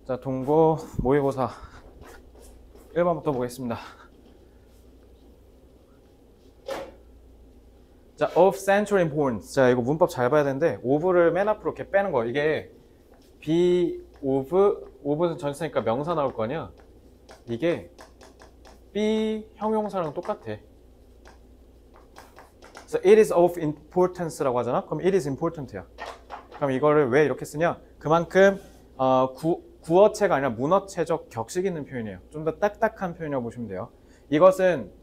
자, 동고 모의고사 1번부터 보겠습니다. 자, of central importance. 자, 이거 문법 잘 봐야 되는데 of를 맨 앞으로 이렇게 빼는 거. 이게 be of는 전치사니까 명사 나올 거 아니야. 이게 be 형용사랑 똑같아. 그래서 it is of importance라고 하잖아. 그럼 it is important야. 그럼 이거를 왜 이렇게 쓰냐? 그만큼 구어체가 아니라 문어체적 격식 있는 표현이에요. 좀 더 딱딱한 표현이라고 보시면 돼요. 이것은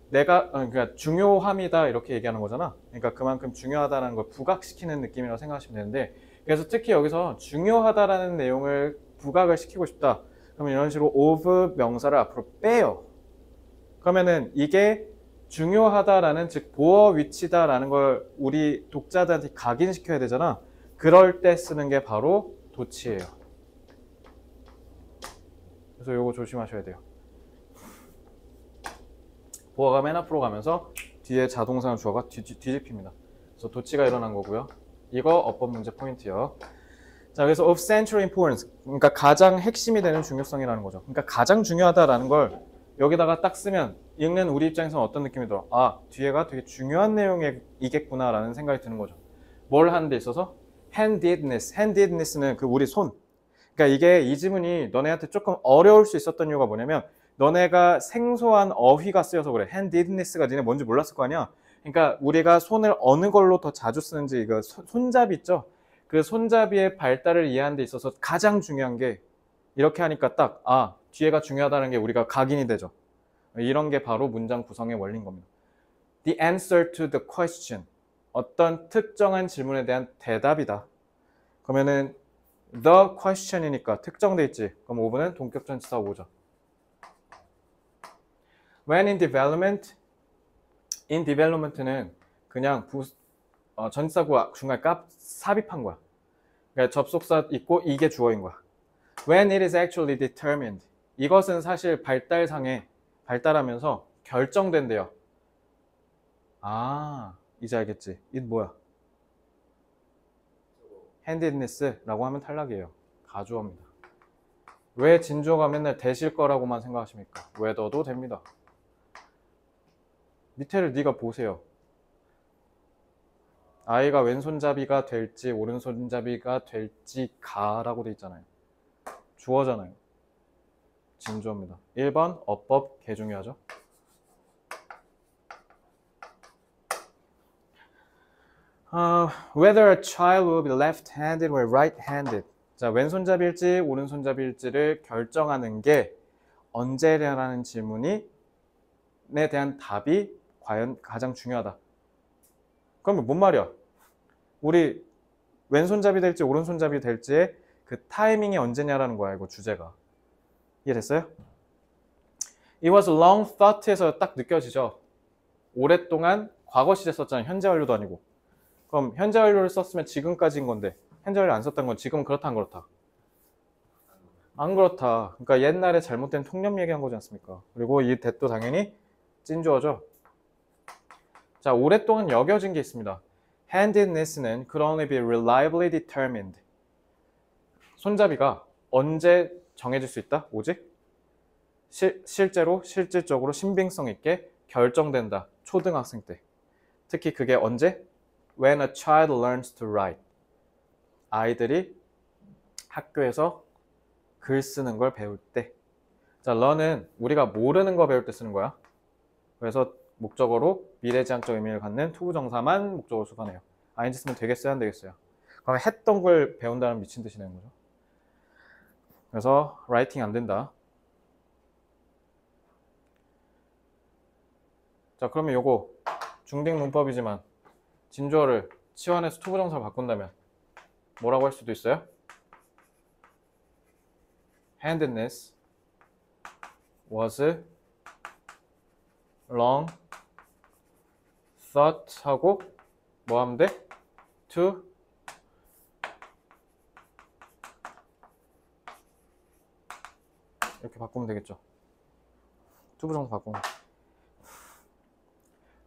그러니까 중요함이다 이렇게 얘기하는 거잖아. 그러니까 그만큼 중요하다는 걸 부각시키는 느낌이라고 생각하시면 되는데, 그래서 특히 여기서 중요하다라는 내용을 부각을 시키고 싶다. 그러면 이런 식으로 of 명사를 앞으로 빼요. 그러면은 이게 중요하다라는, 즉 보어 위치다라는 걸 우리 독자들한테 각인시켜야 되잖아. 그럴 때 쓰는 게 바로 도치예요. 그래서 요거 조심하셔야 돼요. 보어가 맨 앞으로 가면서 뒤에 자동사나 주어가 뒤집힙니다. 그래서 도치가 일어난 거고요. 이거 어법 문제 포인트요. 자, 그래서 of central importance, 그러니까 가장 핵심이 되는 중요성이라는 거죠. 그러니까 가장 중요하다라는 걸 여기다가 딱 쓰면 읽는 우리 입장에서는 어떤 느낌이 들어? 아, 뒤에가 되게 중요한 내용이겠구나 라는 생각이 드는 거죠. 뭘 하는 데 있어서? handedness는 그 우리 손. 그러니까 이게 이 지문이 너네한테 조금 어려울 수 있었던 이유가 뭐냐면, 너네가 생소한 어휘가 쓰여서 그래. handedness가 니네 뭔지 몰랐을 거 아니야. 그러니까 우리가 손을 어느 걸로 더 자주 쓰는지, 이거 손잡이 있죠? 그 손잡이의 발달을 이해하는 데 있어서 가장 중요한 게, 이렇게 하니까 딱 뒤에가 중요하다는 게 우리가 각인이 되죠. 이런 게 바로 문장 구성의 원리인 겁니다. The answer to the question. 어떤 특정한 질문에 대한 대답이다. 그러면은 the question이니까 특정돼 있지. 그럼 5번은 동격전치사 5죠. When in development, in development는 그냥 전치사구 중간에 삽입한 거야. 그러니까 접속사 있고 이게 주어인 거야. When it is actually determined. 이것은 사실 발달하면서 결정된대요. 이제 알겠지. 이 뭐야? handedness라고 하면 탈락이에요. 가주어입니다. 왜 진주어가 맨날 되실 거라고만 생각하십니까? whether도 됩니다. 밑에를 네가 보세요. 아이가 왼손잡이가 될지 오른손잡이가 될지 가라고 돼 있잖아요. 주어잖아요. 진주어입니다. 1번 어법 개 중요하죠. Whether a child will be left-handed or right-handed. 자, 왼손잡이일지 오른손잡이일지를 결정하는 게 언제냐라는 질문에 대한 답이 과연 가장 중요하다. 그러면 뭔 말이야? 우리 왼손잡이 될지 오른손잡이 될지의 그 타이밍이 언제냐라는 거야, 이거 주제가. 이해됐어요? It was long thought에서 딱 느껴지죠? 오랫동안 과거 시제 썼잖아요. 현재 완료도 아니고. 그럼 현재 완료를 썼으면 지금까지인 건데, 현재 완료 안 썼다는 건 지금은 그렇다 안 그렇다? 안 그렇다. 그러니까 옛날에 잘못된 통념 얘기한 거지 않습니까? 그리고 이 that도 당연히 찐주어죠. 자, 오랫동안 여겨진 게 있습니다. handedness는 could only be reliably determined. 손잡이가 언제 정해질 수 있다? 오직 실질적으로 신빙성 있게 결정된다. 초등학생 때. 특히 그게 언제? When a child learns to write. 아이들이 학교에서 글 쓰는 걸 배울 때. 자, learn은 우리가 모르는 거 배울 때 쓰는 거야. 그래서 목적어로 미래지향적 의미를 갖는 투부정사만 목적어로 수반해요. ing 쓰면 되겠어요? 안 되겠어요? 그럼 했던 걸 배운다는 미친 듯이 되는 거죠. 그래서 writing 안 된다. 자, 그러면 요거 중딩 문법이지만 진주어를 치환해서 투부정사로 바꾼다면 뭐라고 할 수도 있어요? handedness was long thought 하고 뭐 하면 돼? to 이렇게 바꾸면 되겠죠. 투부정사 바꾸면.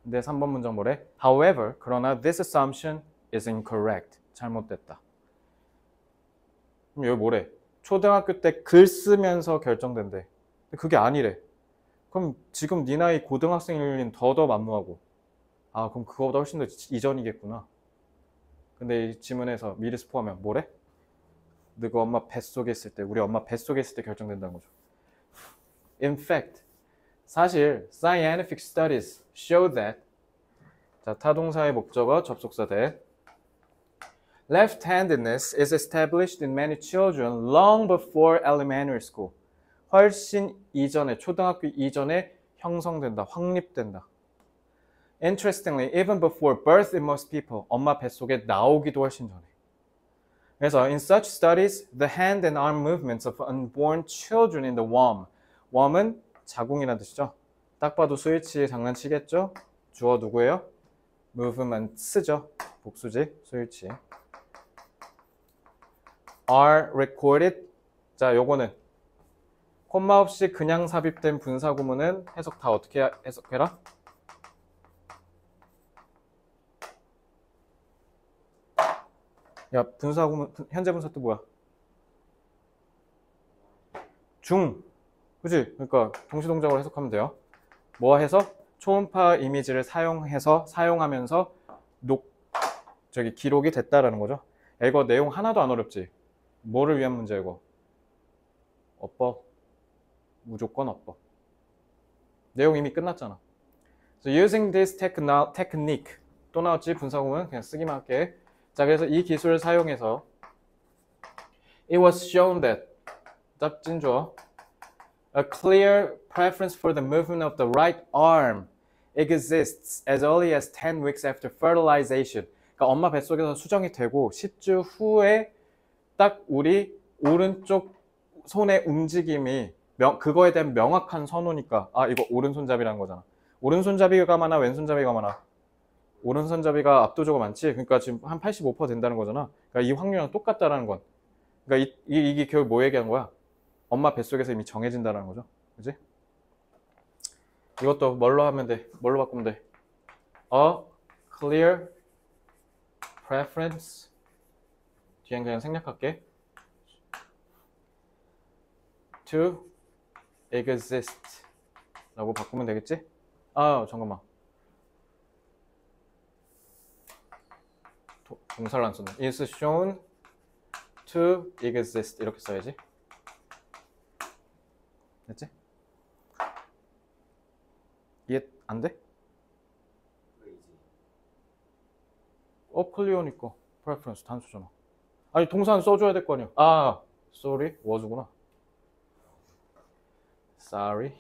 근데 3번 문장 뭐래? However, 그러나 this assumption is incorrect. 잘못됐다. 그럼 여기 뭐래? 초등학교 때 글 쓰면서 결정된대. 근데 그게 아니래. 그럼 지금 네 나이 고등학생일 더더 만무하고. 아, 그럼 그거보다 훨씬 더 이전이겠구나. 근데 이 지문에서 미리 스포하면 뭐래? 너가 엄마 뱃속에 있을 때, 우리 엄마 뱃속에 있을 때 결정된다는 거죠. In fact, 사실 scientific studies show that 자, 타동사의 목적어 접속사 대 left-handedness is established in many children long before elementary school. 훨씬 이전에, 초등학교 이전에 형성된다, 확립된다. Interestingly, even before birth in most people, 엄마 뱃속에 나오기도 훨씬 전에. 그래서 in such studies, the hand and arm movements of unborn children in the womb. wom은 자궁이라는 뜻이죠. 딱 봐도 스위치 장난치겠죠? 주어 누구예요? movements죠. 복수지, 스위치. are recorded. 자, 요거는 콤마 없이 그냥 삽입된 분사구문은 해석 다 어떻게 해석해라? 야, 분사구문, 현재 분사 또 뭐야? 중. 그치? 그러니까 동시동작으로 해석하면 돼요. 뭐 해서? 초음파 이미지를 사용하면서 기록이 됐다라는 거죠. 야, 이거 내용 하나도 안 어렵지? 뭐를 위한 문제 이거? 어법. 무조건 어법. 내용 이미 끝났잖아. So using this technique. 또 나왔지? 분사구문 그냥 쓰기만 할게. 자, 그래서 이 기술을 사용해서 It was shown that 짭진 주어 A clear preference for the movement of the right arm exists as early as 10 weeks after fertilization. 그러니까 엄마 뱃속에서 수정이 되고 10주 후에 딱 우리 오른쪽 손의 움직임이 그거에 대한 명확한 선호니까 아, 이거 오른손잡이라는 거잖아. 오른손잡이가 많아, 왼손잡이가 많아? 오른손잡이가 압도적으로 많지. 그러니까 지금 한 85% 된다는 거잖아. 그러니까 이 확률이랑 똑같다라는 건. 그러니까 이게 결국 뭐 얘기한 거야? 엄마 뱃속에서 이미 정해진다는 거죠. 그지? 이것도 뭘로 하면 돼? 뭘로 바꾸면 돼? A clear preference. 뒤엔 그냥 생략할게. To exist. 라고 바꾸면 되겠지? 아, 잠깐만. 동사를 안 썼네. is shown to exist. 이렇게 써야지. 됐지? 이해 안 돼? 클리어니까 preference 단수잖아. 아니 동사는 써줘야 될 거 아니야. 아, sorry, was구나. Sorry.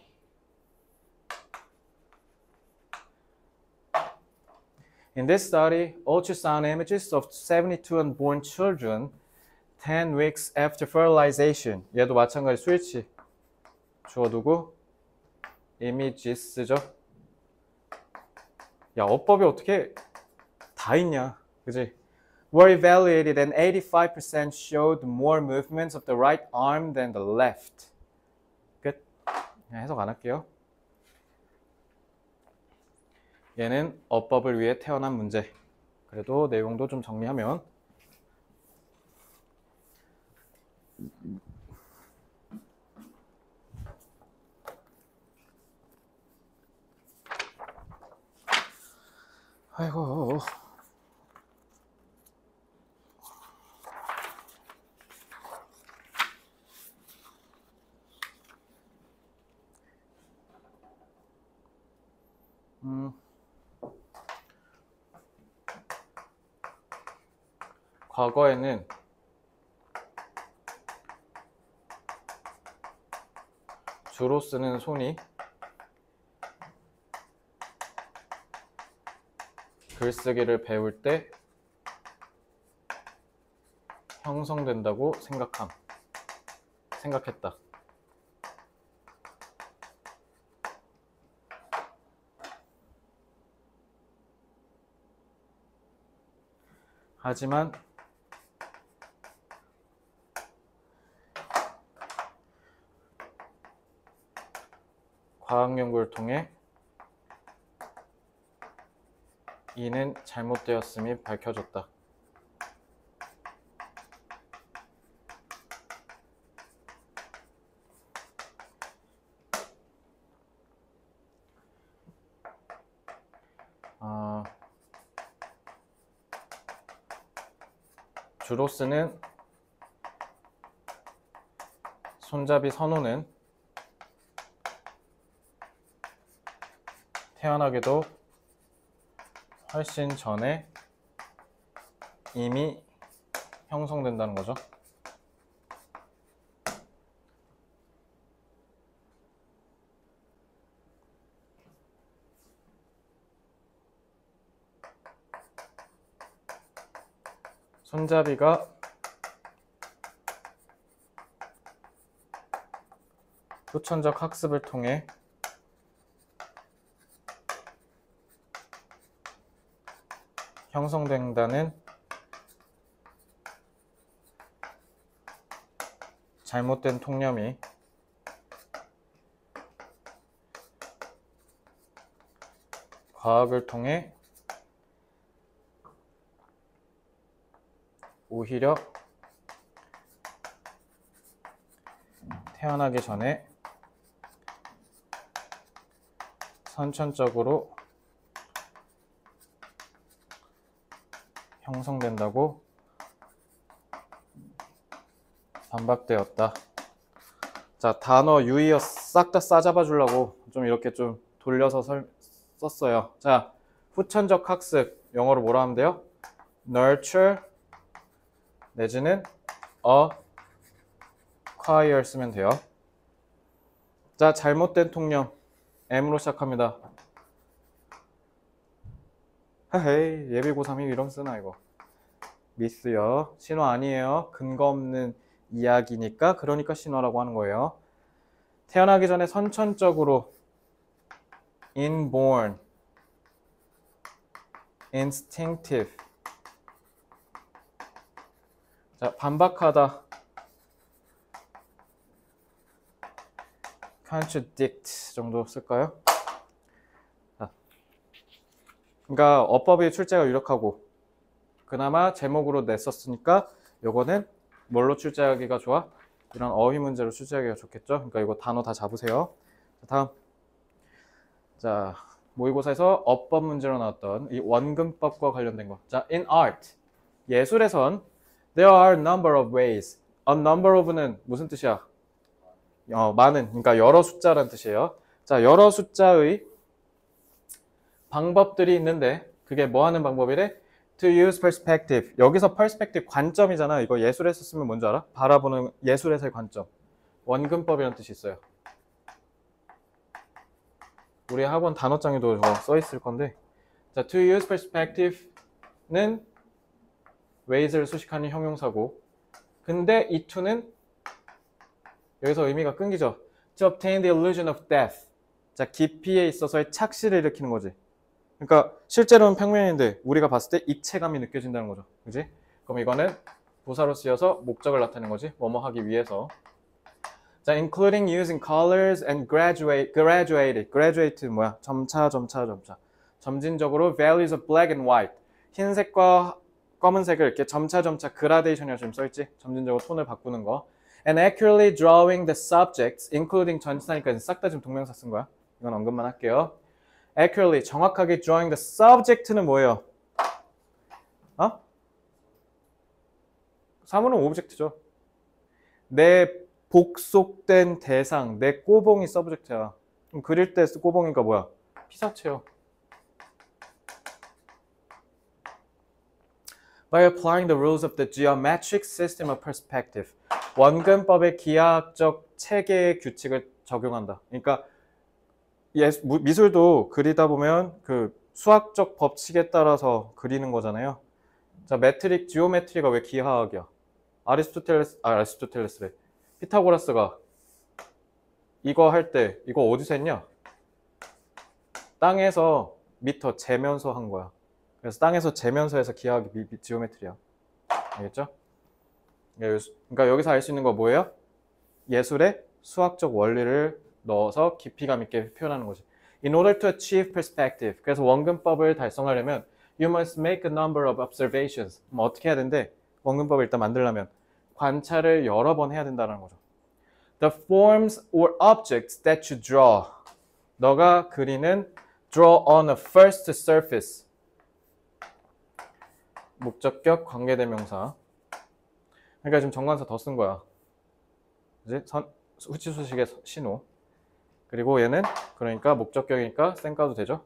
In this study, ultrasound images of 72 unborn children 10 weeks after fertilization. 얘도 마찬가지 스위치. 주어두고 images죠. 야, 어법이 어떻게 다 있냐, 그지? Were evaluated and 85% showed more movements of the right arm than the left. 끝. 그냥 해석 안 할게요. 얘는 어법을 위해 태어난 문제. 그래도 내용도 좀 정리하면 아이고. 과거에는 주로 쓰는 손이 글쓰기를 배울 때 형성된다고 생각했다. 하지만 과학 연구를 통해 이는 잘못되었음이 밝혀졌다. 주로 쓰는 손잡이 선호는 태어나기도 훨씬 전에 이미 형성된다는 거죠. 손잡이가 후천적 학습을 통해 형성된다는 잘못된 통념이 과학을 통해 오히려 태어나기 전에 선천적으로 형성된다고 반박되었다. 자, 단어 유의어 싹 다 싸잡아 주려고 좀 이렇게 좀 돌려서 썼어요. 자, 후천적 학습 영어로 뭐라 하면 돼요? nurture 내지는 acquire 쓰면 돼요. 자, 잘못된 통념 M으로 시작합니다. 헤헤이, 예비고3이 이런 쓰나 이거. 미스요. 신화 아니에요. 근거 없는 이야기니까 그러니까 신화라고 하는 거예요. 태어나기 전에 선천적으로 inborn, instinctive. 자, 반박하다. contradict 정도 쓸까요? 자, 그러니까 어법이 출제가 유력하고 그나마 제목으로 냈었으니까 요거는 뭘로 출제하기가 좋아? 이런 어휘 문제로 출제하기가 좋겠죠? 그러니까 이거 단어 다 잡으세요. 자, 다음. 자, 모의고사에서 어법 문제로 나왔던 이 원근법과 관련된 거. 자, in art. 예술에선 there are a number of ways. A number of는 무슨 뜻이야? 많은, 그러니까 여러 숫자라는 뜻이에요. 자, 여러 숫자의 방법들이 있는데 그게 뭐 하는 방법이래? To use perspective. 여기서 perspective 관점이잖아. 이거 예술에서 쓰면 뭔지 알아? 바라보는 예술에서의 관점. 원근법이라는 뜻이 있어요. 우리 학원 단어장에도 저거 써 있을 건데. 자, to use perspective는 ways를 수식하는 형용사고. 근데 이 to는 여기서 의미가 끊기죠. To obtain the illusion of death. 자, 깊이에 있어서의 착시를 일으키는 거지. 그러니까 실제로는 평면인데 우리가 봤을 때 입체감이 느껴진다는 거죠. 그지? 그럼 이거는 부사로 쓰여서 목적을 나타내는 거지. 뭐뭐 하기 위해서. 자, including using colors and graduated 뭐야? 점차. 점진적으로 values of black and white. 흰색과 검은색을 이렇게 점차 그라데이션이라고 좀 써있지. 점진적으로 톤을 바꾸는 거. And accurately drawing the subjects, including 전치사니까 싹 다 지금 동명사 쓴 거야. 이건 언급만 할게요. Accurately, 정확하게 drawing the subject는 뭐예요? 사물은 오브젝트죠. 내 복속된 대상, 내 꼬봉이 서브젝트야. 그럼 그릴 때 꼬봉이니까 뭐야? 피사체요. By applying the rules of the geometric system of perspective. 원근법의 기하학적 체계의 규칙을 적용한다. 그러니까 미술도 그리다 보면 그 수학적 법칙에 따라서 그리는 거잖아요. 자, 지오메트리가 왜 기하학이야? 아리스토텔레스래. 피타고라스가 이거 할 때 이거 어디서 했냐? 땅에서 미터 재면서 한 거야. 그래서 땅에서 재면서 해서 기하학이 지오메트리야. 알겠죠? 그러니까 여기서 알 수 있는 거 뭐예요? 예술에 수학적 원리를 넣어서 깊이감 있게 표현하는 거지. In order to achieve perspective. 그래서 원근법을 달성하려면 you must make a number of observations. 그럼 어떻게 해야 된대? 원근법을 일단 만들려면 관찰을 여러 번 해야 된다는 거죠. The forms or objects that you draw. 너가 그리는 draw on a first surface. 목적격 관계대명사. 그러니까 지금 정관사 더 쓴 거야. 그지? 후치수식의 신호. 그리고 얘는 그러니까 목적격이니까 쌩 까도 되죠.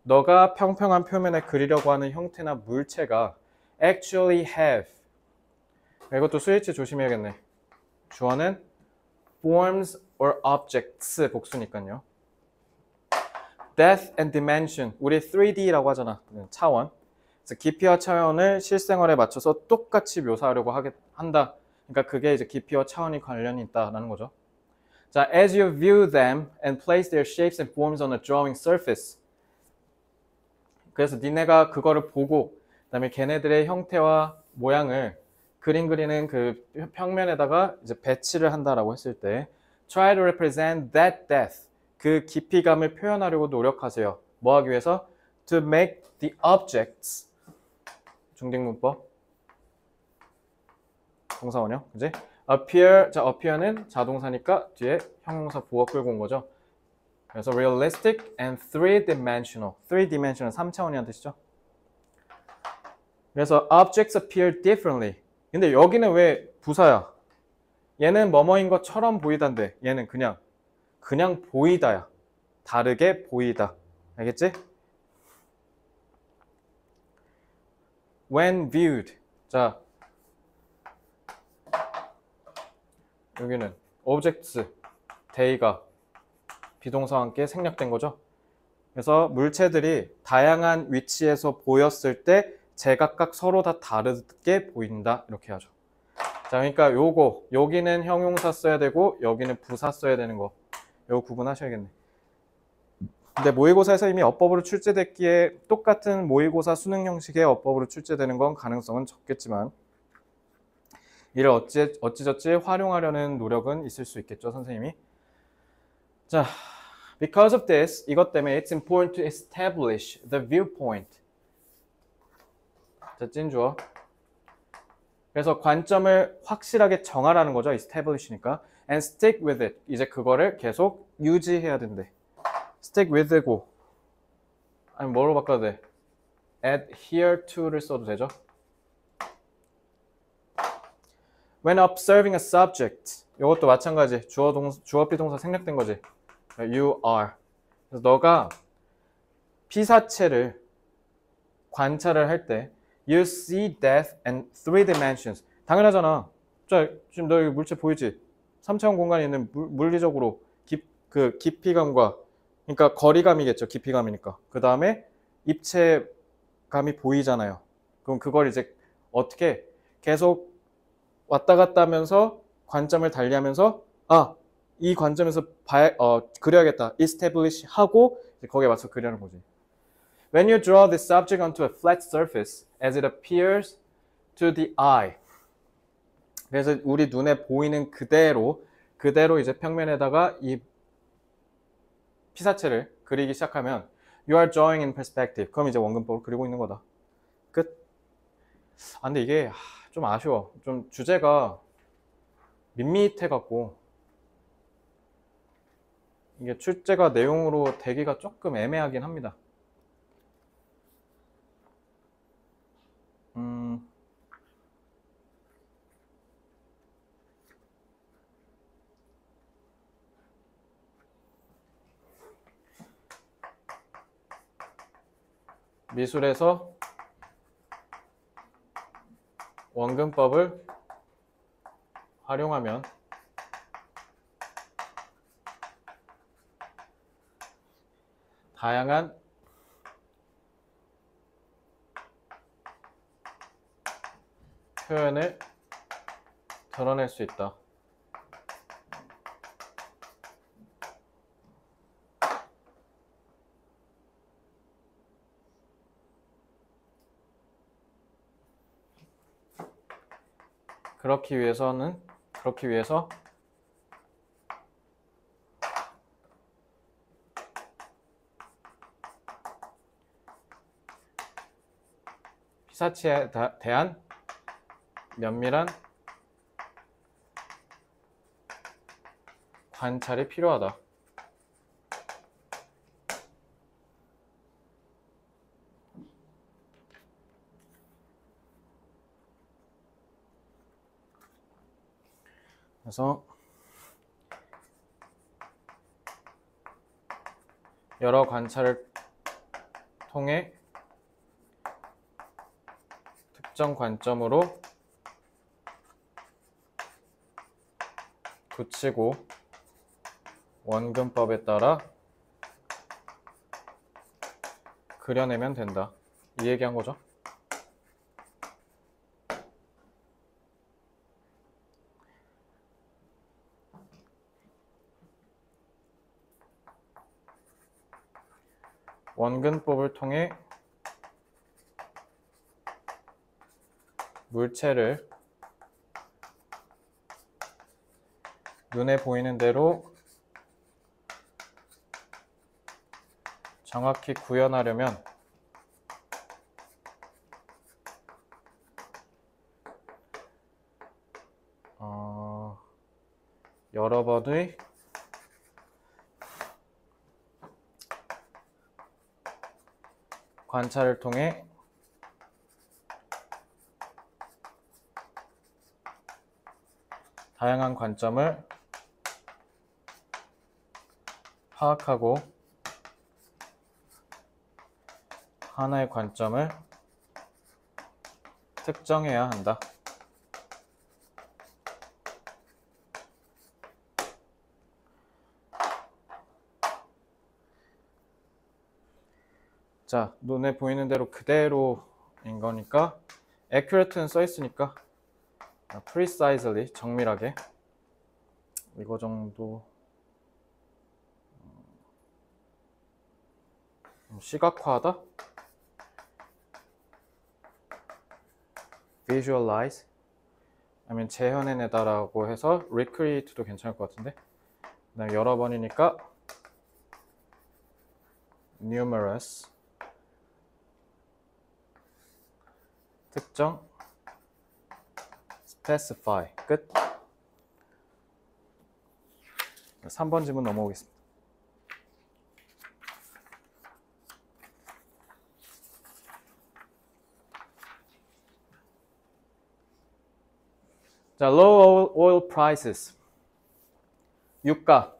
너가 평평한 표면에 그리려고 하는 형태나 물체가 actually have. 이것도 스위치 조심해야겠네. 주어는 forms or objects 복수니까요. depth and dimension. 우리 3D라고 하잖아. 차원. 그래서 깊이와 차원을 실생활에 맞춰서 똑같이 묘사하려고 한다. 그러니까 그게 이제 깊이와 차원이 관련이 있다라는 거죠. 자, as you view them and place their shapes and forms on a drawing surface. 그래서 니네가 그거를 보고 그다음에 걔네들의 형태와 모양을 그림 그리는 그 평면에다가 이제 배치를 한다라고 했을 때 try to represent that depth. 그 깊이감을 표현하려고 노력하세요. 뭐 하기 위해서? To make the objects. 중딩문법. 동사원형. 그지? appear. 자, appear는 자동사니까 뒤에 형용사 보어 끌고 온 거죠. 그래서 realistic and three-dimensional. three-dimensional 3차원이라는 뜻이죠. 그래서 objects appear differently. 근데 여기는 왜 부사야? 얘는 뭐뭐인 것처럼 보이단데 얘는 그냥 보이다야. 다르게 보이다. 알겠지? When viewed. 자, 여기는 objects, they가 비동사와 함께 생략된 거죠. 그래서 물체들이 다양한 위치에서 보였을 때 제각각 서로 다 다르게 보인다. 이렇게 하죠. 자, 그러니까 여기는 형용사 써야 되고 여기는 부사 써야 되는 거. 요거 구분하셔야겠네. 근데 모의고사에서 이미 어법으로 출제됐기에 똑같은 모의고사 수능 형식의 어법으로 출제되는 건 가능성은 적겠지만 이를 어찌저찌 활용하려는 노력은 있을 수 있겠죠, 선생님이. 자, because of this, 이것 때문에 it's important to establish the viewpoint. 자, 찐주어. 그래서 관점을 확실하게 정하라는 거죠, establish니까. And stick with it. 이제 그거를 계속 유지해야 된대. stick with고 아니 뭐로 바꿔도 돼? adhere to를 써도 되죠. When observing a subject. 이것도 마찬가지. 주어 비동사 생략된 거지. You are. 그래서 너가 피사체를 관찰을 할 때 you see depth and three dimensions. 당연하잖아. 자, 지금 너 여기 물체 보이지? 3차원 공간에 있는 물리적으로 깊이감과 그러니까 거리감이겠죠. 깊이감이니까. 그 다음에 입체감이 보이잖아요. 그럼 그걸 이제 어떻게 계속 왔다 갔다 하면서 관점을 달리하면서 이 관점에서 그려야겠다. establish 하고 거기에 맞춰 그리는 거지. When you draw the subject onto a flat surface as it appears to the eye. 그래서 우리 눈에 보이는 그대로 이제 평면에다가 이 피사체를 그리기 시작하면 you are drawing in perspective. 그럼 이제 원근법을 그리고 있는 거다. 끝. 근데 이게 좀 아쉬워. 좀 주제가 밋밋해갖고 이게 출제가 내용으로 되기가 조금 애매하긴 합니다. 미술에서 원근법을 활용하면 다양한 표현을 드러낼 수 있다. 그렇기 위해서 피사체에 대한 면밀한 관찰이 필요하다. 그래서 여러 관찰을 통해 특정 관점으로 붙이고 원근법에 따라 그려내면 된다. 이 얘기한 거죠. 원근법을 통해 물체를 눈에 보이는 대로 정확히 구현하려면 여러 번의 관찰을 통해 다양한 관점을 파악하고 하나의 관점을 특정해야 한다. 자, 눈에 보이는 대로 그대로인 거니까 accurate는 써 있으니까 precisely, 정밀하게 이거 정도 시각화하다? visualize 아니면 재현해내다라고 해서 recreate도 괜찮을 것 같은데 그다음에 여러 번이니까 numerous 특정 specify 끝. 3번 지문 넘어오겠습니다. 자, low oil prices. 유가.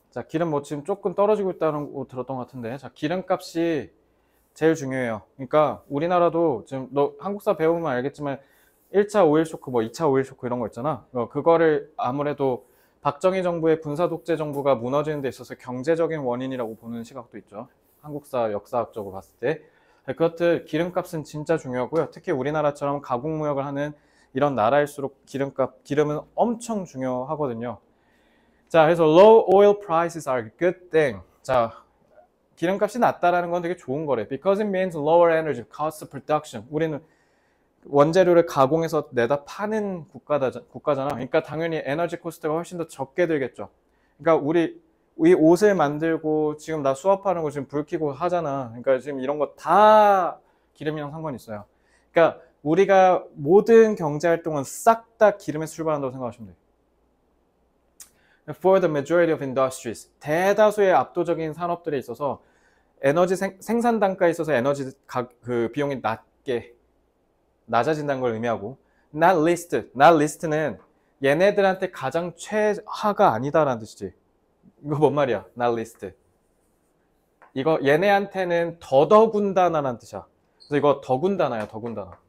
자, 기름 뭐 지금 조금 떨어지고 있다는 거 들었던 것 같은데. 자, 기름값이 제일 중요해요. 그러니까 우리나라도 지금 너 한국사 배우면 알겠지만 1차 오일 쇼크, 뭐 2차 오일 쇼크 이런 거 있잖아. 그거를 아무래도 박정희 정부의 군사 독재 정부가 무너지는 데 있어서 경제적인 원인이라고 보는 시각도 있죠. 한국사 역사학적으로 봤을 때. 그렇듯 기름값은 진짜 중요하고요. 특히 우리나라처럼 가공무역을 하는 이런 나라일수록 기름은 엄청 중요하거든요. 자, 그래서 low oil prices are a good thing. 자, 기름값이 낮다라는 건 되게 좋은 거래. Because it means lower energy cost of production. 우리는 원재료를 가공해서 내다 파는 국가잖아. 그러니까 당연히 에너지 코스트가 훨씬 더 적게 들겠죠. 그러니까 우리 이 옷을 만들고 지금 나 수업하는 거 지금 불 켜고 하잖아. 그러니까 지금 이런 거 다 기름이랑 상관이 있어요. 그러니까 우리가 모든 경제 활동은 싹 다 기름에서 출발한다고 생각하시면 돼요. For the majority of industries, 대다수의 압도적인 산업들에 있어서 에너지 생산 단가에 있어서 에너지 그 비용이 낮아진다는 걸 의미하고 not least는 얘네들한테 가장 최하가 아니다라는 뜻이지. 이거 뭔 말이야? not least. 이거 얘네한테는 더더군다나라는 뜻이야. 그래서 이거 더군다나야, 더군다나.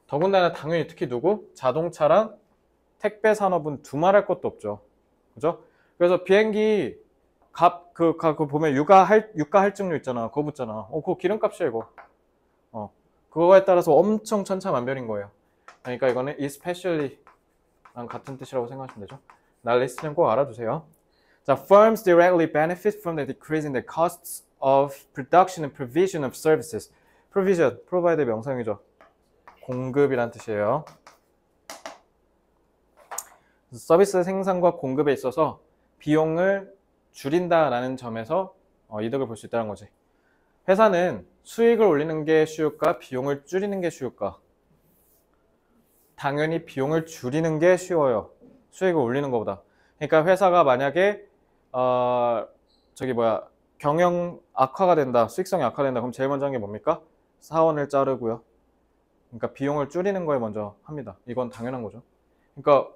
더군다나 당연히 특히 누구? 자동차랑 택배 산업은 두말할 것도 없죠. 그죠? 그래서 비행기 그 보면 유가 할증료 있잖아. 그거 붙잖아. 그거 기름값이야, 이거. 그거에 따라서 엄청 천차만별인 거예요. 그러니까 이거는 especially 랑 같은 뜻이라고 생각하시면 되죠. not least는 꼭 알아두세요. 자, firms directly benefit from the decrease in the costs of production and provision of services. provision, provide 명사형이죠. 공급이란 뜻이에요. 서비스 생산과 공급에 있어서 비용을 줄인다라는 점에서 이득을 볼 수 있다는 거지. 회사는 수익을 올리는 게 쉬울까? 비용을 줄이는 게 쉬울까? 당연히 비용을 줄이는 게 쉬워요. 수익을 올리는 것보다. 그러니까 회사가 만약에 경영 악화가 된다, 수익성이 악화된다. 그럼 제일 먼저 하는 게 뭡니까? 사원을 자르고요. 그러니까 비용을 줄이는 거에 먼저 합니다. 이건 당연한 거죠. 그러니까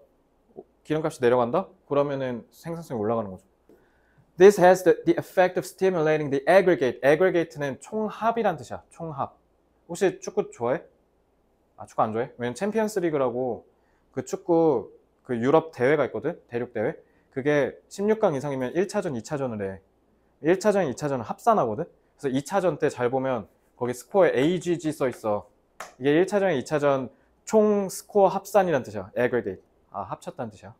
기름값이 내려간다? 그러면은 생산성이 올라가는 거죠. This has the effect of stimulating the aggregate. aggregate는 총합이란 뜻이야. 총합. 혹시 축구 좋아해? 아, 축구 안 좋아해? 왜냐면 챔피언스 리그라고 그 축구 그 유럽 대회가 있거든? 대륙 대회. 그게 16강 이상이면 1차전, 2차전을 해. 1차전, 2차전은 합산하거든? 그래서 2차전 때 잘 보면 거기 스코어에 AGG 써 있어. 이게 1차전, 2차전 총 스코어 합산이란 뜻이야. aggregate. 아, 합쳤다는 뜻이야.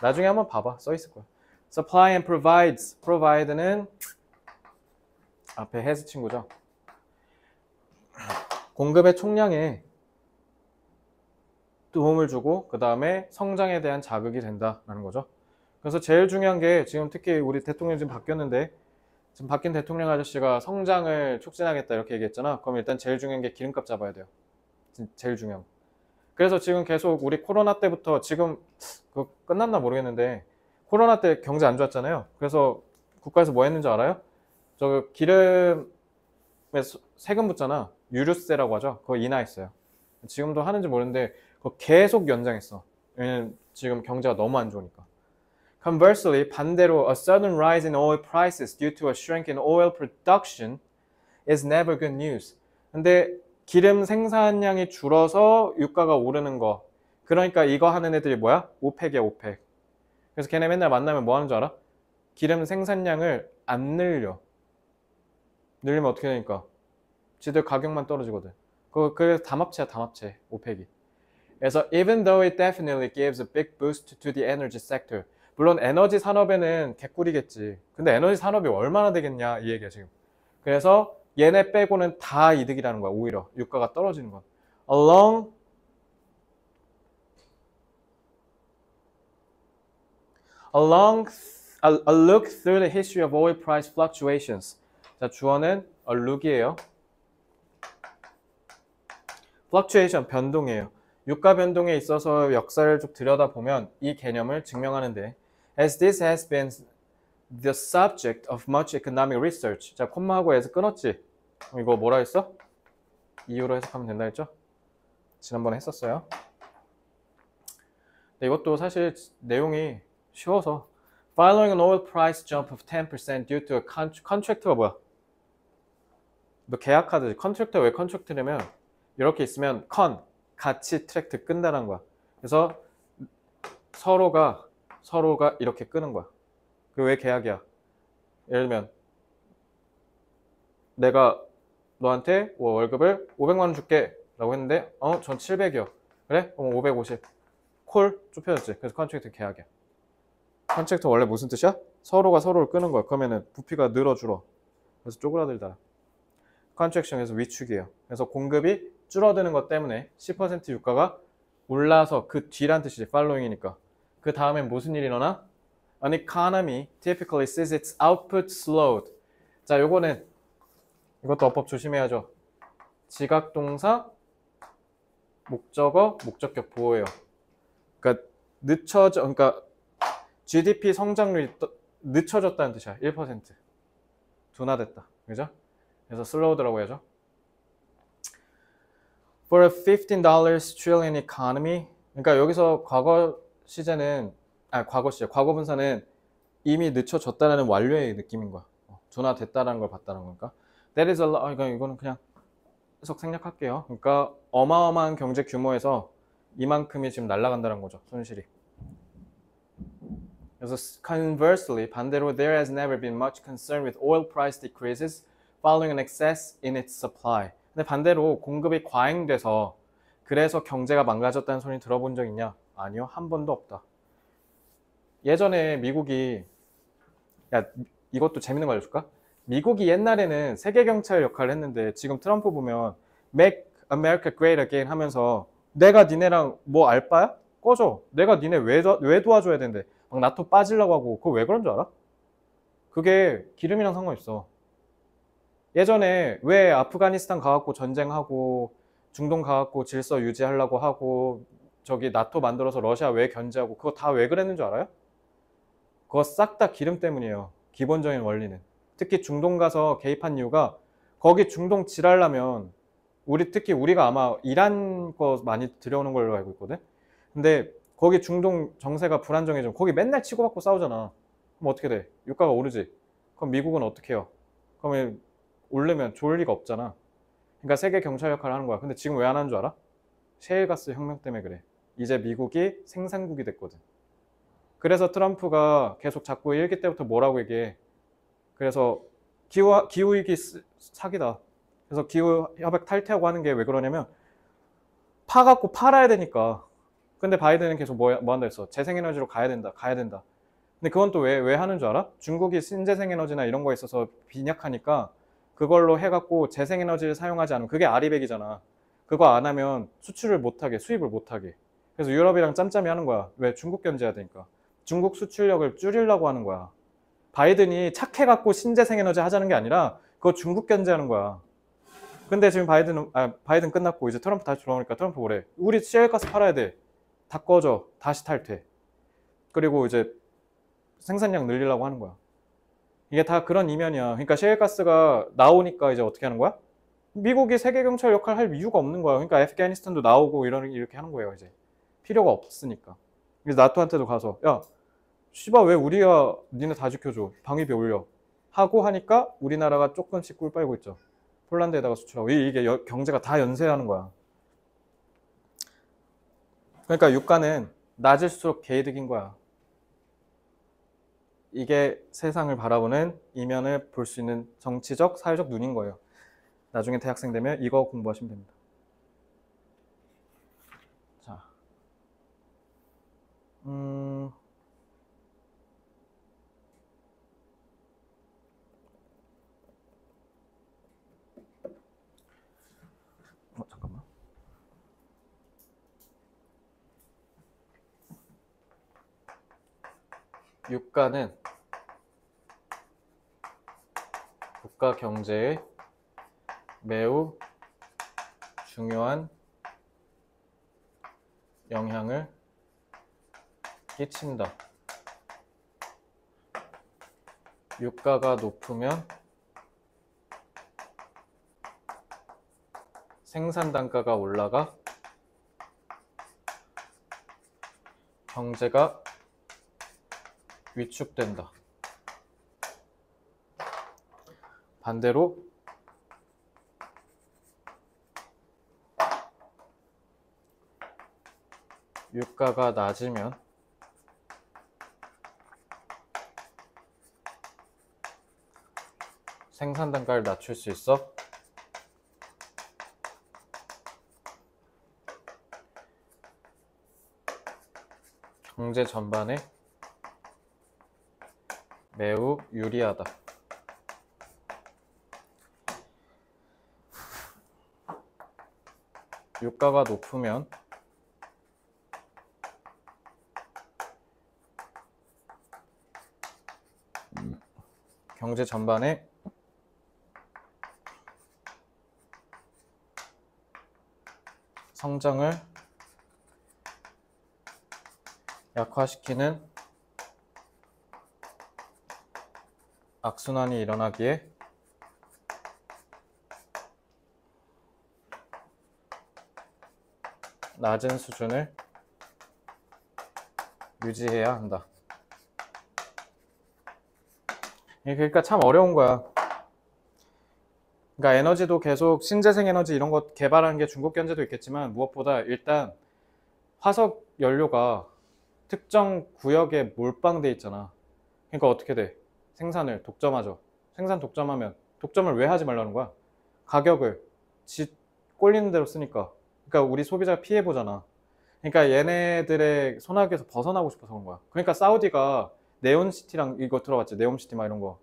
나중에 한번 봐봐. 써 있을 거야. Supply and provides. provide는 앞에 has 친구죠. 공급의 총량에 도움을 주고 그 다음에 성장에 대한 자극이 된다라는 거죠. 그래서 제일 중요한 게 지금 특히 우리 대통령 지금 바뀌었는데 지금 바뀐 대통령 아저씨가 성장을 촉진하겠다 이렇게 얘기했잖아. 그럼 일단 제일 중요한 게 기름값 잡아야 돼요. 제일 중요한 거. 그래서 지금 계속 우리 코로나 때부터 지금 그거 끝났나 모르겠는데 코로나 때 경제 안 좋았잖아요. 그래서 국가에서 뭐 했는지 알아요? 저 기름에 세금 붙잖아. 유류세라고 하죠. 그거 인하했어요. 지금도 하는지 모르는데 그거 계속 연장했어. 왜냐면 지금 경제가 너무 안 좋으니까. Conversely, 반대로 a sudden rise in oil prices due to a shrink in oil production is never good news. 근데 기름 생산량이 줄어서 유가가 오르는 거. 그러니까 이거 하는 애들이 뭐야? 오펙이야, 오펙. 그래서 걔네 맨날 만나면 뭐 하는 줄 알아? 기름 생산량을 안 늘려. 늘리면 어떻게 되니까? 지들 가격만 떨어지거든. 그래서 담합체야, 담합체. 오펙이. 그래서 even though it definitely gives a big boost to the energy sector. 물론 에너지 산업에는 개꿀이겠지. 근데 에너지 산업이 얼마나 되겠냐 이 얘기야 지금. 그래서 얘네 빼고는 다 이득이라는 거야. 오히려 유가가 떨어지는 건. A look through the history of oil price fluctuations. 자, 주어는 a look이에요. fluctuation 변동이에요. 유가 변동에 있어서 역사를 쭉 들여다보면 이 개념을 증명하는데 as this has been the subject of much economic research. 자, 콤마하고 에서 끊었지? 이거 뭐라 했어? 이유로 해석하면 된다 했죠? 지난번에 했었어요. 근데 이것도 사실 내용이 쉬워서 Following an oil price jump of 10% due to a contract가 뭐야? 너 계약하듯이 contract가 왜 contract냐면 이렇게 있으면 같이 트랙트 끈다는 거야. 그래서 서로가 이렇게 끄는 거야. 그게 왜 계약이야? 예를 들면 내가 너한테 월급을 500만 원 줄게 라고 했는데 전 700이요. 그래? 그럼 550. 콜 좁혀졌지. 그래서 컨트랙트 계약이야. 컨트랙트 원래 무슨 뜻이야? 서로가 서로를 끄는 거야. 그러면은 부피가 늘어줄어. 그래서 쪼그라들다. 컨트랙션에서 위축이에요. 그래서 공급이 줄어드는 것 때문에 10% 유가가 올라서 그 뒤란 뜻이지. following이니까. 그 다음엔 무슨 일이 일어나? An economy typically sees its output slowed. 자, 이것도 어법 조심해야죠. 지각동사, 목적어, 목적격 보호예요. 그러니까 GDP 성장률이 늦춰졌다는 뜻이야. 1%. 둔화됐다. 그죠? 그래서 slowed라고 해야죠. For a $15 trillion economy. 그러니까 여기서 과거 분사는 이미 늦춰졌다는 완료의 느낌인 거야. 둔화됐다는 걸 봤다는 거니까. That is a lot. 그러니까 이거는 그냥 해석 생략할게요. 그러니까 어마어마한 경제 규모에서 이만큼이 지금 날아간다는 거죠. 손실이. 그래서 conversely, 반대로 there has never been much concern with oil price decreases following an excess in its supply. 근데 반대로 공급이 과잉돼서 그래서 경제가 망가졌다는 소리 들어본 적 있냐? 아니요. 한 번도 없다. 예전에 미국이 이것도 재밌는 거 알려줄까? 미국이 옛날에는 세계 경찰 역할을 했는데 지금 트럼프 보면 Make America Great Again 하면서 내가 니네랑 뭐 알바야? 꺼져. 내가 니네 왜 도와줘야 되는데 막 나토 빠지려고 하고 그거 왜 그런 줄 알아? 그게 기름이랑 상관없어. 예전에 왜 아프가니스탄 가갖고 전쟁하고 중동 가갖고 질서 유지하려고 하고 저기 나토 만들어서 러시아 왜 견제하고 그거 다 왜 그랬는 줄 알아요? 그거 싹 다 기름 때문이에요. 기본적인 원리는. 특히 중동 가서 개입한 이유가 거기 중동 지랄라면 특히 우리가 아마 이란 거 많이 들여오는 걸로 알고 있거든. 근데 거기 중동 정세가 불안정해지면 거기 맨날 치고받고 싸우잖아. 그럼 어떻게 돼? 유가가 오르지. 그럼 미국은 어떻게 해요? 그러면 오르면 좋을 리가 없잖아. 그러니까 세계 경찰 역할을 하는 거야. 근데 지금 왜 안 하는 줄 알아? 셰일가스 혁명 때문에 그래. 이제 미국이 생산국이 됐거든. 그래서 트럼프가 계속 자꾸 일기 때부터 뭐라고 얘기해. 그래서 기후위기 사기다. 그래서 기후협약 탈퇴하고 하는 게 왜 그러냐면 파갖고 팔아야 되니까. 근데 바이든은 계속 뭐 한다 했어? 재생에너지로 가야 된다. 근데 그건 또 왜 하는 줄 알아? 중국이 신재생에너지나 이런 거에 있어서 빈약하니까 그걸로 해갖고 재생에너지를 사용하지 않으면 그게 아리백이잖아. 그거 안 하면 수출을 못하게, 수입을 못하게. 그래서 유럽이랑 짬짬이 하는 거야. 왜? 중국 견제해야 되니까. 중국 수출력을 줄이려고 하는 거야. 바이든이 착해갖고 신재생에너지 하자는 게 아니라 그거 중국 견제하는 거야. 근데 지금 바이든 끝났고 이제 트럼프 다시 들어오니까 트럼프 뭐래? 우리 셰일가스 팔아야 돼. 다 꺼져. 다시 탈퇴. 그리고 이제 생산량 늘리려고 하는 거야. 이게 다 그런 이면이야. 그러니까 셰일가스가 나오니까 이제 어떻게 하는 거야? 미국이 세계 경찰 역할 할 이유가 없는 거야. 그러니까 애프가니스탄도 나오고 이렇게 하는 거예요. 이제 필요가 없으니까. 그래서 나토한테도 가서 야, 씨발 왜 우리가 니네 다 지켜줘. 방위비 올려. 하고 하니까 우리나라가 조금씩 꿀 빨고 있죠. 폴란드에다가 수출하고 이게 경제가 다 연쇄하는 거야. 그러니까 유가는 낮을수록 개이득인 거야. 이게 세상을 바라보는 이면을 볼 수 있는 정치적, 사회적 눈인 거예요. 나중에 대학생 되면 이거 공부하시면 됩니다. 자, 잠깐만. 유가는 국가 경제에 매우 중요한 영향을 끼친다. 유가가 높으면 생산 단가가 올라가 경제가 위축된다. 반대로 유가가 낮으면 생산 단가를 낮출 수 있어 경제 전반에 매우 유리하다. 유가가 높으면 경제 전반에 성장을 약화시키는 악순환이 일어나기에 낮은 수준을 유지해야 한다. 그러니까 참 어려운 거야. 그러니까 에너지도 계속 신재생 에너지 이런 거 개발하는 게 중국 견제도 있겠지만 무엇보다 일단 화석 연료가 특정 구역에 몰빵돼 있잖아. 그러니까 어떻게 돼? 생산을 독점하죠. 생산 독점하면 독점을 왜 하지 말라는 거야? 가격을 꼴리는 대로 쓰니까. 그러니까 우리 소비자가 피해 보잖아. 그러니까 얘네들의 손아귀에서 벗어나고 싶어서 그런 거야. 그러니까 사우디가 네온시티랑 이거 들어봤지? 네옴시티 막 이런 거.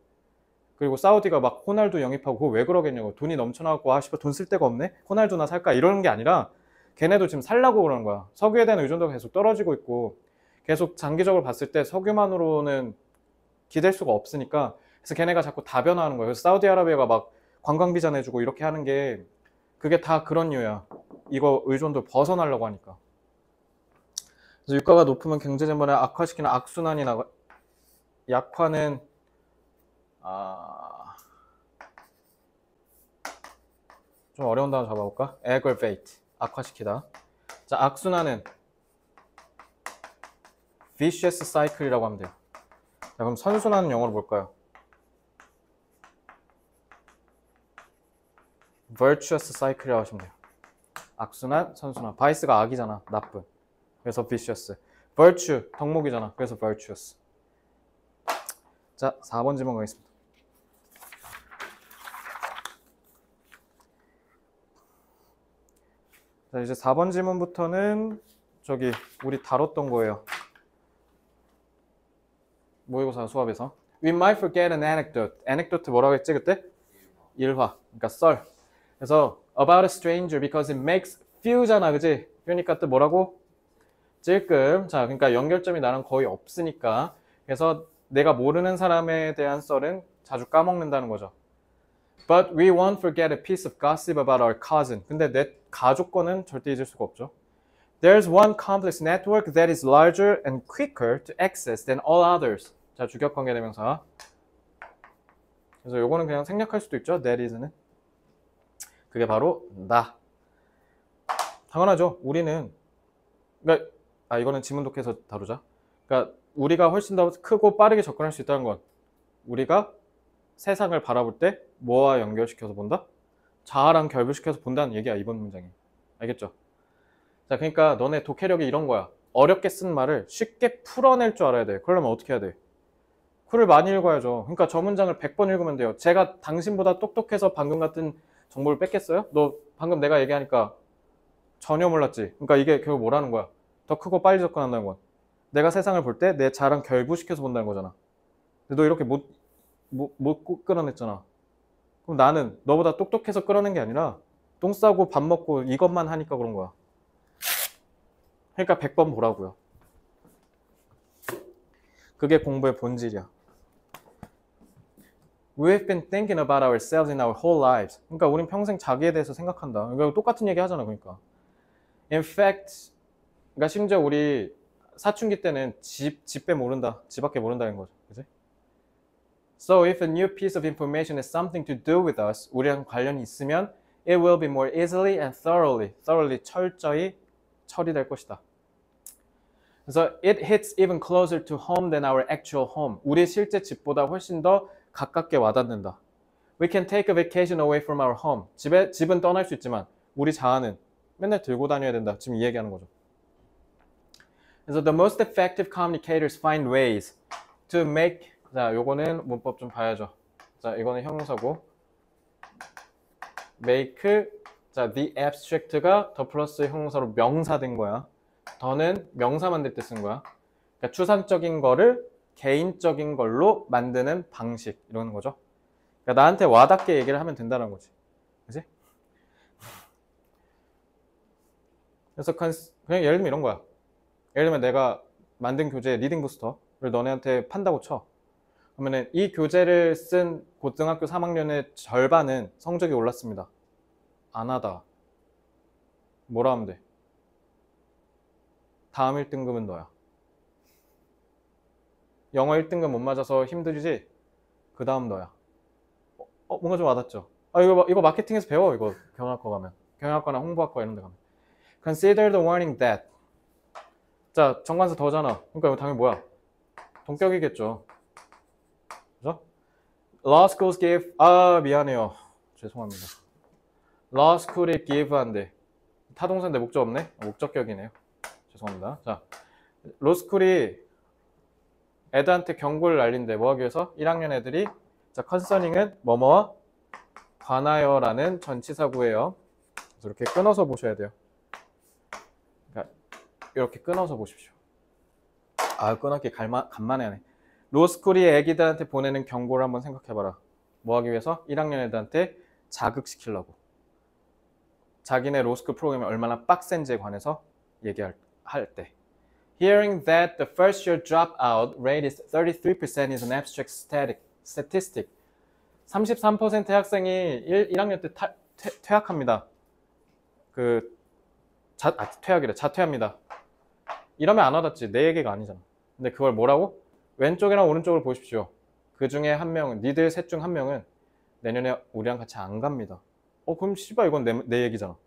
그리고 사우디가 막 호날두 영입하고 그거 왜 그러겠냐고. 돈이 넘쳐나갖고 아 씨발 돈 쓸 데가 없네? 호날두나 살까? 이러는 게 아니라 걔네도 지금 살라고 그러는 거야. 석유에 대한 의존도가 계속 떨어지고 있고 계속 장기적으로 봤을 때 석유만으로는 기댈 수가 없으니까 그래서 걔네가 자꾸 다변화하는 거예요. 그래서 사우디아라비아가 막 관광 비자 내주고 이렇게 하는 게 그게 다 그런 이유야. 이거 의존도 벗어나려고 하니까. 그래서 유가가 높으면 경제 전반에 악화시키는 악순환이 나가. 약화는 좀 어려운 단어 잡아볼까? aggravate, 악화시키다. 자, 악순환은 vicious cycle이라고 하면 돼요. 자, 그럼 선순환은 영어로 뭘까요? virtuous cycle이라고 하시면 돼요. 악순환, 선순환. vice가 악이잖아, 나쁜. 그래서 vicious. virtue, 덕목이잖아. 그래서 virtuous. 자, 4번 질문 가겠습니다. 자, 이제 4번 질문부터는 저기 우리 다뤘던 거예요. 모의고사 수업에서. We might forget an anecdote. anecdote 뭐라고 했지 그때? 일화. 그러니까 썰. 그래서 about a stranger because it makes few잖아, 그지? 그러니까 또 뭐라고? 찔끔. 자, 그러니까 연결점이 나랑 거의 없으니까. 그래서 내가 모르는 사람에 대한 썰은 자주 까먹는다는 거죠. But we won't forget a piece of gossip about our cousin. 근데 내 가족 거는 절대 잊을 수가 없죠. There's one complex network that is larger and quicker to access than all others. 자, 주격관계대명사. 그래서 요거는 그냥 생략할 수도 있죠. That is는. 그게 바로 나. 당연하죠. 우리는 그러니까 이거는 지문독해서 다루자. 그러니까 우리가 훨씬 더 크고 빠르게 접근할 수 있다는 건 우리가 세상을 바라볼 때 뭐와 연결시켜서 본다? 자아랑 결부시켜서 본다는 얘기야, 이번 문장이. 알겠죠? 자, 그러니까 너네 독해력이 이런 거야. 어렵게 쓴 말을 쉽게 풀어낼 줄 알아야 돼. 그러려면 어떻게 해야 돼? 글을 많이 읽어야죠. 그러니까 저 문장을 100번 읽으면 돼요. 제가 당신보다 똑똑해서 방금 같은 정보를 뺐겠어요? 너 방금 내가 얘기하니까 전혀 몰랐지? 그러니까 이게 결국 뭐라는 거야? 더 크고 빨리 접근한다는 건 내가 세상을 볼 때 내 자아랑 결부시켜서 본다는 거잖아. 근데 너 이렇게 못 끌어냈잖아. 그럼 나는 너보다 똑똑해서 끌어낸 게 아니라 똥 싸고 밥 먹고 이것만 하니까 그런 거야. 그러니까 100번 보라고요. 그게 공부의 본질이야. We've been thinking about ourselves in our whole lives. 그러니까 우린 평생 자기에 대해서 생각한다. 그러니까 똑같은 얘기 하잖아. 그러니까 In fact, 그러니까 심지어 우리 사춘기 때는 집 밖에 모른다. 집 밖에 모른다는 거죠. 그치? So if a new piece of information has something to do with us, 우리랑 관련이 있으면 it will be more easily and thoroughly 철저히 처리될 것이다. 그래서 it hits even closer to home than our actual home. 우리 실제 집보다 훨씬 더 가깝게 와닿는다. We can take a vacation away from our home. 집은 떠날 수 있지만 우리 자아는 맨날 들고 다녀야 된다. 지금 이 얘기하는 거죠. 그래서 the most effective communicators find ways to make. 자, 요거는 문법 좀 봐야죠. 자, 이거는 형용사고 make. 자, the abstract가 더 플러스 형용사로 명사 된 거야. 더는 명사 만들 때 쓴 거야. 그러니까 추상적인 거를 개인적인 걸로 만드는 방식 이러는 거죠. 그러니까 나한테 와닿게 얘기를 하면 된다는 거지. 그치? 그래서 그냥 예를 들면 이런 거야. 예를 들면 내가 만든 교재 리딩 부스터를 너네한테 판다고 쳐. 그러면은 이 교재를 쓴 고등학교 3학년의 절반은 성적이 올랐습니다. 안 하다. 뭐라 하면 돼? 다음 1등급은 너야. 영어 1등급 못 맞아서 힘들지? 그 다음 너야. 뭔가 좀 와닿죠? 이거 마케팅에서 배워. 이거 경영학과 가면. 경영학과나 홍보학과 이런 데 가면. Consider the warning that. 자, 정관사 더잖아. 그러니까 이거 당연히 뭐야? 동격이겠죠. 그죠? Law schools give. 미안해요. 죄송합니다. Law school이 give 한데. 타동사인데 목적 없네? 목적격이네요. 죄송합니다. 자, 로스쿨이 애들한테 경고를 날린대. 뭐 하기 위해서? 1학년 애들이 자, concerning은 뭐뭐와 관하여라는 전치사구예요. 그래서 이렇게 끊어서 보셔야 돼요. 그러니까 이렇게 끊어서 보십시오. 끊었기 간만에 하네. 로스쿨이 애기들한테 보내는 경고를 한번 생각해봐라. 뭐 하기 위해서? 1학년 애들한테 자극시키려고. 자기네 로스쿨 프로그램이 얼마나 빡센지에 관해서 얘기할 때. Hearing that the first year dropout rate is 33% is an abstract statistic. 33%의 학생이 1학년 때 퇴학합니다. 자퇴합니다. 이러면 안 와닿지. 내 얘기가 아니잖아. 근데 그걸 뭐라고? 왼쪽이랑 오른쪽을 보십시오. 그 중에 한 명은, 니들 셋 중 한 명은 내년에 우리랑 같이 안 갑니다. 그럼 씨발 이건 내 얘기잖아.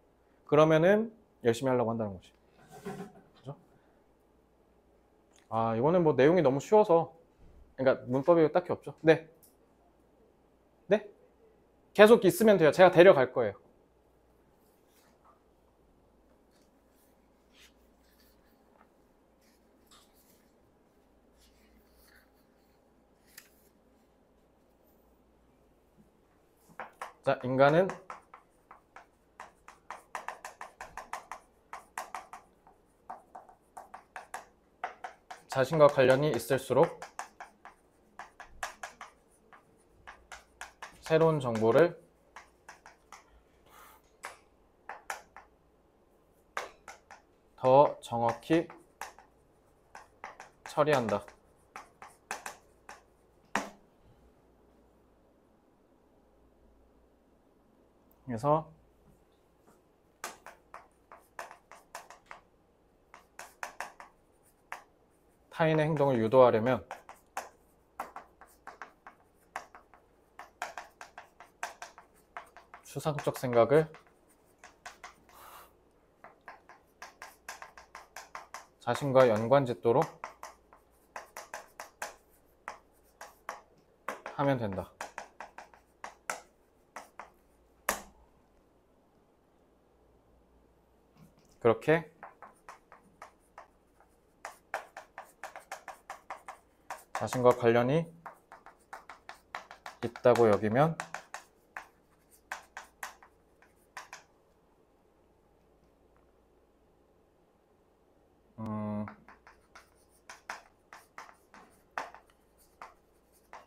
그러면은 열심히 하려고 한다는 거지. 그죠? 이거는 뭐 내용이 너무 쉬워서, 그러니까 문법이 딱히 없죠. 네. 네? 계속 있으면 돼요. 제가 데려갈 거예요. 자, 인간은 자신과 관련이 있을수록 새로운 정보를 더 정확히 처리한다. 그래서 타인의 행동을 유도하려면 추상적 생각을 자신과 연관짓도록 하면 된다. 그렇게 자신과 관련이 있다고 여기면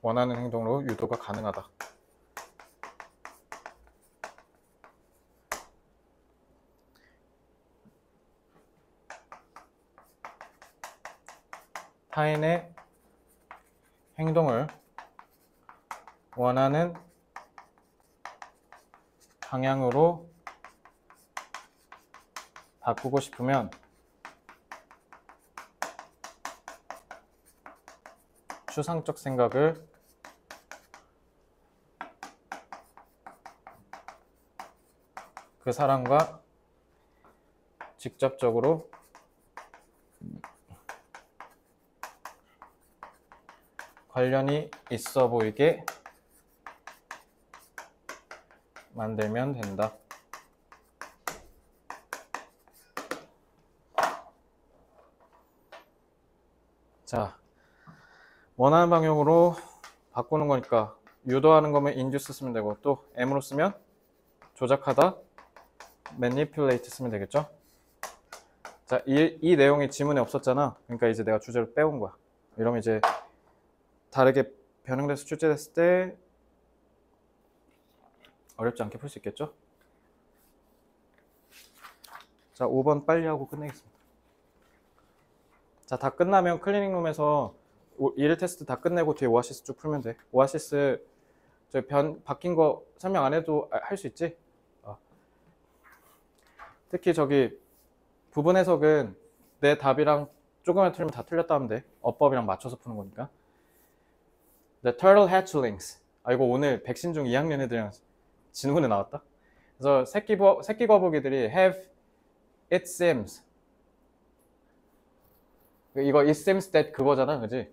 원하는 행동으로 유도가 가능하다. 타인의 행동을 원하는 방향으로 바꾸고 싶으면 추상적 생각을 그 사람과 직접적으로 관련이 있어 보이게 만들면 된다. 자, 원하는 방향으로 바꾸는 거니까 유도하는 거면 induce 쓰면 되고, 또 M으로 쓰면 조작하다, manipulate 쓰면 되겠죠? 자, 이 내용이 지문에 없었잖아. 그러니까 이제 내가 주제로 빼온 거야. 이러면 이제 다르게 변형돼서 출제됐을 때 어렵지 않게 풀 수 있겠죠? 자, 5번 빨리 하고 끝내겠습니다. 자, 다 끝나면 클리닝룸에서 1 테스트 다 끝내고 뒤에 오아시스 쭉 풀면 돼. 오아시스 저 바뀐 거 설명 안 해도 할 수 있지? 특히 저기 부분 해석은 내 답이랑 조금만 틀리면 다 틀렸다 하면 돼. 어법이랑 맞춰서 푸는 거니까. The turtle hatchlings. 이거 오늘 백신중 2학년 애들이랑 지문에 나왔다. 그래서 새끼 거북이들이 have it seems. 이거 it seems that 그거잖아, 그지?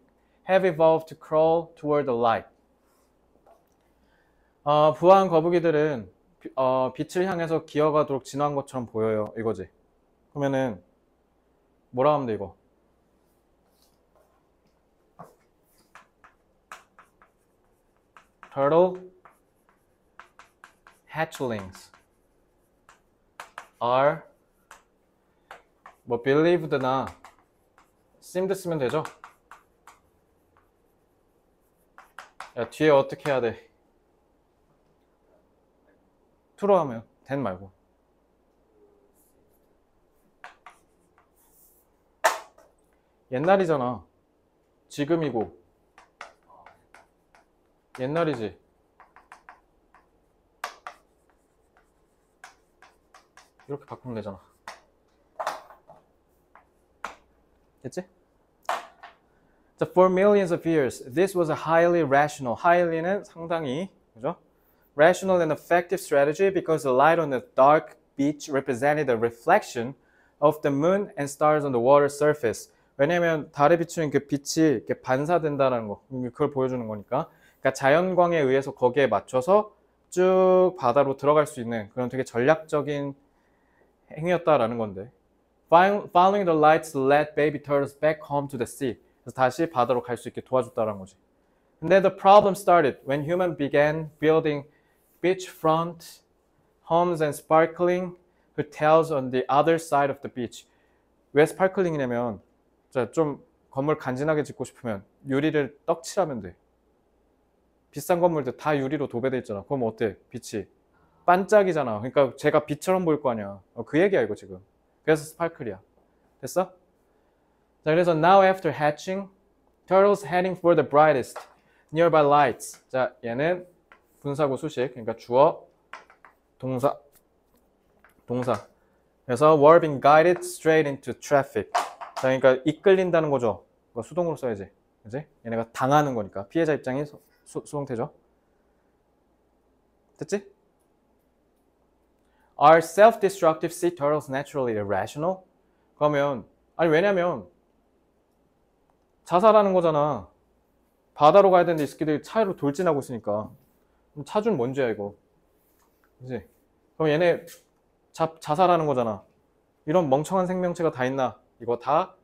Have evolved to crawl toward the light. 부화한 거북이들은 빛을 향해서 기어가도록 진화한 것처럼 보여요, 이거지. 그러면은 뭐라 하면 돼, 이거? Turtle hatchlings are 뭐 believed나 seemed 쓰면 되죠? 야, 뒤에 어떻게 해야 돼? true로 하면 then 말고. 옛날이잖아. 지금이고. 옛날이지. 이렇게 바꾸면 되잖아. 됐지? 자, for millions of years, this was a highly rational. highly는 상당히, 그죠? rational and effective strategy because the light on the dark beach represented a reflection of the moon and stars on the water surface. 왜냐면 달에 비추는 그 빛이 이렇게 반사된다는 거, 그걸 보여주는 거니까. 그러니까 자연광에 의해서 거기에 맞춰서 쭉 바다로 들어갈 수 있는 그런 되게 전략적인 행위였다라는 건데. Following the lights led baby turtles back home to the sea. 그래서 다시 바다로 갈 수 있게 도와줬다라는 거지. 근데 the problem started when humans began building beachfront homes and sparkling hotels on the other side of the beach. 왜 스파클링이냐면 자, 좀 건물 간지나게 짓고 싶으면 유리를 떡칠하면 돼. 비싼 건물들 다 유리로 도배돼 있잖아. 그럼 어때? 빛이 반짝이잖아. 그러니까 제가 빛처럼 보일 거 아니야. 그 얘기야 이거 지금. 그래서 스파클이야. 됐어? 자, 그래서 now after hatching, turtles heading for the brightest nearby lights. 자, 얘는 분사구 수식. 그러니까 주어, 동사. 그래서 were being guided straight into traffic. 자, 그러니까 이끌린다는 거죠. 그거 수동으로 써야지. 그지? 얘네가 당하는 거니까. 피해자 입장이 수동태죠. 됐지? Are self-destructive sea turtles naturally irrational? 그러면 아니 왜냐면 자살하는 거잖아. 바다로 가야 되는데 이 새끼들이 차로 돌진하고 있으니까. 차준 뭔 죄야 이거. 그지? 그럼 얘네 자살하는 거잖아. 이런 멍청한 생명체가 다 있나? 이거 다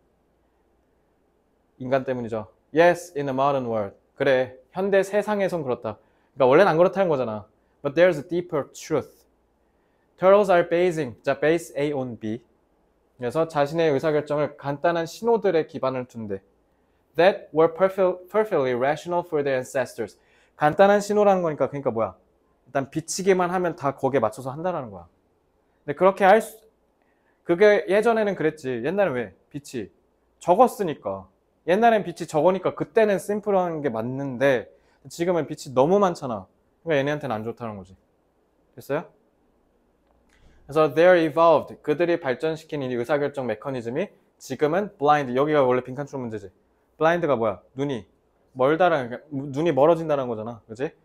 인간 때문이죠. Yes, in a modern world. 그래, 현대 세상에선 그렇다. 그러니까 원래는 안 그렇다는 거잖아. But there's a deeper truth. Turtles are basing, 자, base A on B. 그래서 자신의 의사결정을 간단한 신호들에 기반을 둔대. That were perfectly rational for their ancestors. 간단한 신호라는 거니까 그러니까 뭐야? 일단 비치기만 하면 다 거기에 맞춰서 한다는 거야. 근데 그렇게 그게 예전에는 그랬지. 옛날에 왜? 빛이 적었으니까. 옛날엔 빛이 적으니까 그때는 심플한 게 맞는데 지금은 빛이 너무 많잖아. 그러니까 얘네한테는 안 좋다는 거지. 됐어요? 그래서 they're evolved. 그들이 발전시킨 이 의사결정 메커니즘이 지금은 blind. 여기가 원래 빈칸추론 문제지. blind가 뭐야? 눈이 눈이 멀어진다는 거잖아. 그지?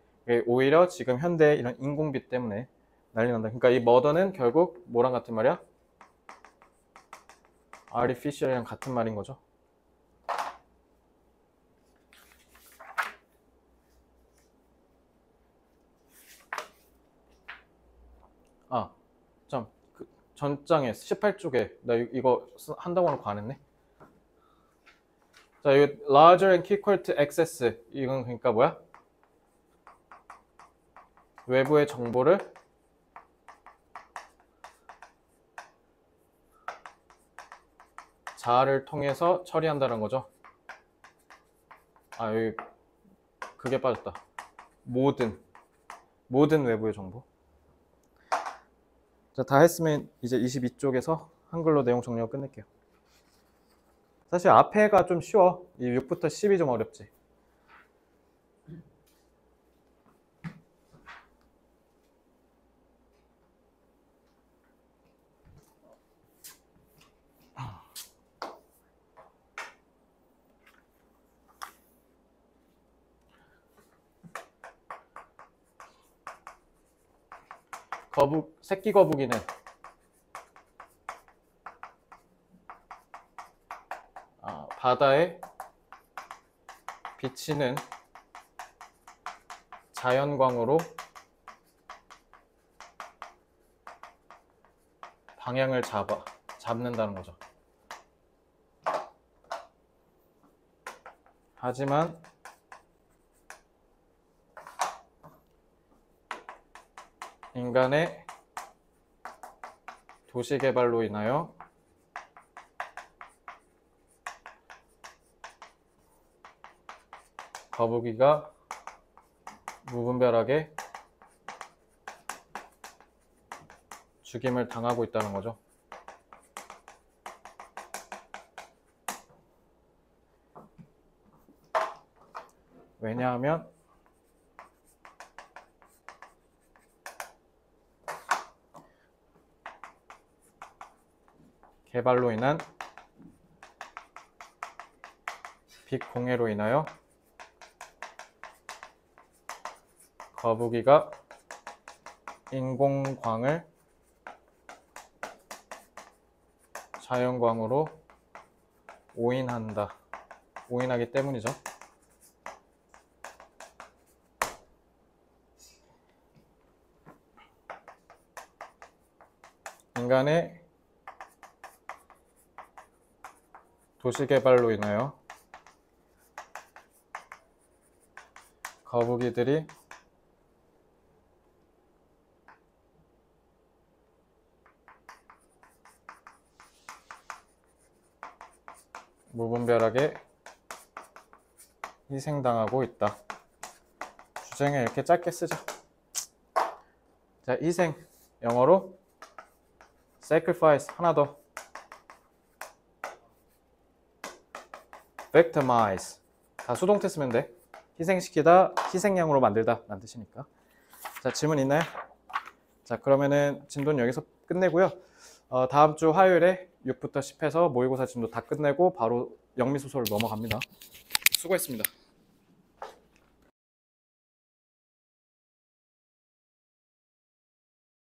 오히려 지금 현대 이런 인공빛 때문에 난리 난다. 그러니까 이 murder는 결국 뭐랑 같은 말이야? artificial이랑 같은 말인 거죠. 그 전장에 18쪽에 나 이거 한다고 하고 안 했네. 자, 이거 larger and equal to access. 이건 그러니까 뭐야? 외부의 정보를 자아를 통해서 처리한다는 거죠. 여기 그게 빠졌다. 모든 외부의 정보. 자, 다 했으면 이제 22쪽에서 한글로 내용 정리하고 끝낼게요. 사실 앞에가 좀 쉬워. 이 6부터 10이 좀 어렵지. 새끼 거북이는 바다에 비치는 자연광으로 방향을 잡는다는 거죠. 하지만 인간의 도시개발로 인하여 거북이가 무분별하게 죽임을 당하고 있다는 거죠. 왜냐하면 개발로 인한 빛 공해로 인하여 거북이가 인공광을 자연광으로 오인한다. 오인하기 때문이죠. 인간의 도시개발로 인하여 거북이들이 무분별하게 희생당하고 있다. 주쟁을 이렇게 짧게 쓰죠. 자, 희생 영어로 sacrifice 하나 더 victimize 다 수동태 쓰면 돼. 희생시키다, 희생양으로 만들다 라는 뜻이니까. 자, 질문 있나요? 자, 그러면은 진도는 여기서 끝내고요. 다음 주 화요일에 6부터 10해서 모의고사 진도 다 끝내고 바로 영미소설 넘어갑니다. 수고했습니다.